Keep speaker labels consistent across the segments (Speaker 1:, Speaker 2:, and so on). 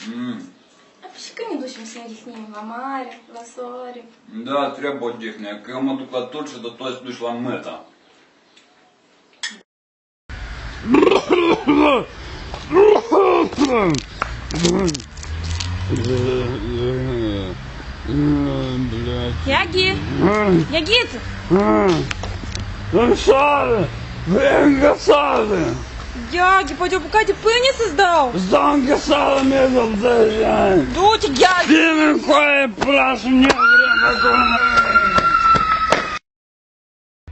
Speaker 1: А почему не душим с ним на море, на соре?
Speaker 2: Да, требует техника. Когда мы только тульше, то есть дошла мета.
Speaker 1: Яги! Ягит!
Speaker 3: Гасали! Блин, гасали!
Speaker 1: Яги, пойдем, пока ты пенис издал!
Speaker 3: Сдан гасали между дождями!
Speaker 1: Дутик, Яги!
Speaker 3: Фильм кое прашу не время.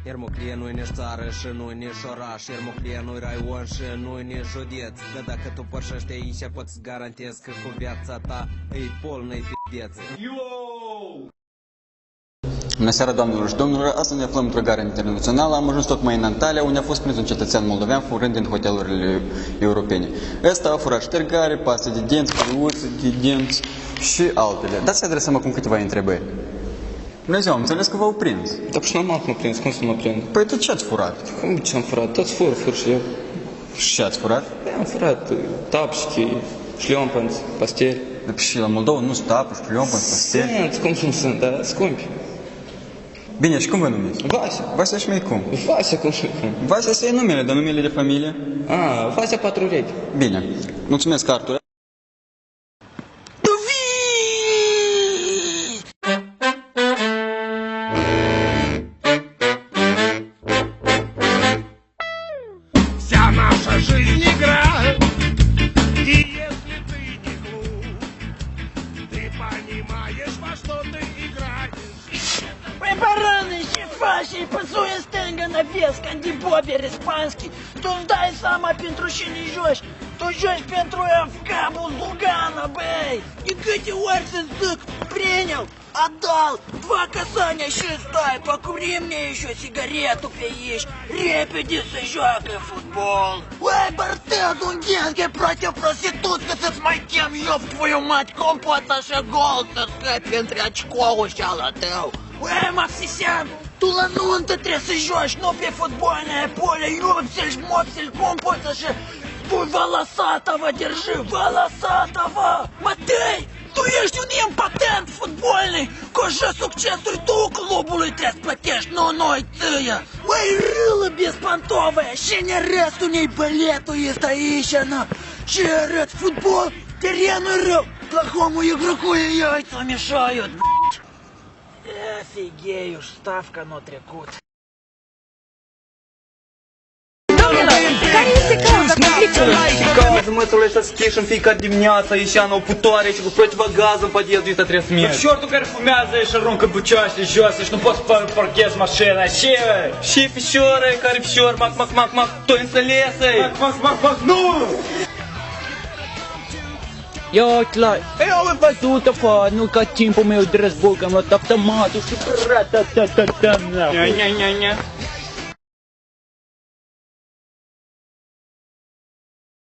Speaker 4: Ермокле, nu-i nici țară și nu-i nici oraș. Ермокле, nu-i raion și nu-i nici județ. Dar dacă tu părșești aici, pot-ți garantez că cu viața ta îi polnă-i pideț.
Speaker 5: Bună seara, doamnelor și domnilor! Astăzi ne aflăm într-o gară internațională. Am ajuns tocmai în Antalya, unde a fost prins un cetățean moldovean furând din hotelurile europene. Ăsta a furat ștergare, pase de dinți, căruțe de dinți și altele. Dați să adresăm acum câteva întrebări. Bună ziua, am înțeles că v-au prins.
Speaker 6: Dar și normal că mă prins, cum să mă prind?
Speaker 5: Păi tu ce-ați furat?
Speaker 6: Cum ce-am furat? Toți fur și eu.
Speaker 5: Și ce-ați furat?
Speaker 6: Am furat tapșchi, șliompanți, pasteli.
Speaker 5: Și la Moldova nu sunt apă, șliompanți, pasteli.
Speaker 6: Sunt, cum să nu sunt, dar scumpi.
Speaker 5: Bine, și cum vă numiți?
Speaker 6: Vasea.
Speaker 5: Vasea și mie cum?
Speaker 6: Vasea, cum și cum?
Speaker 5: Vasea să e numele, dar numele de familie?
Speaker 6: Vasea Patrurechi.
Speaker 5: Bine, mulțumesc, Artur.
Speaker 3: Вся наша жизнь игра, и если ты не глуп, ты понимаешь, во что ты играешь.
Speaker 7: Păi barane și faci și păsuie stângă în avies, candibober испанский. Tu-ți dai seama pentru cine joci. Tu joci pentru FK Булгана, бей. И câte ori să zic, принял, отдал, 2 касания și stai, покури мне еще сигарету pe aici. Repede să joacă fotbal. Ой, Бартел Дунгенский против проститутки, să-ți mai chem, ёб твою мать, cum poți așa gol să scapi între очков ăștia tău? Ой, Максисян, tu la nuntă trebuie să joci, nu pe fotbalное поле, ёпсель, шмопсель, cum poți așa? Пуй Волосатого держи, Волосатого! Матей, tu ești un impotent fotbalnic! Cu așa succesuri tu clubului trebuie să plătești, nu noi ție! Ой, рыло беспонтовое, și не rest unei балету есть aici, на! Și arăt fotbal, terenul rău, плохому игроку и яйца мешают, б***ь! Офигею, ставка на trecut.
Speaker 1: Care este cauza conflictului?
Speaker 8: Cauza mățului să schiși în fiecare dimineață, ieșea în o putoare și cu protivagaz în podiezdul ăsta trebuie să mergi.
Speaker 2: Șortul care fumează și aruncă bucioasele jos și nu poți să parchezi mașina, ce?
Speaker 8: Și fișoară, care fișor, mac, tu înțelese?
Speaker 2: Mac, nu!
Speaker 9: Ia uite la... Eu am văzut afară, nu ca timpul meu de război, că am luat automatul și...
Speaker 8: Ня-ня-ня-ня.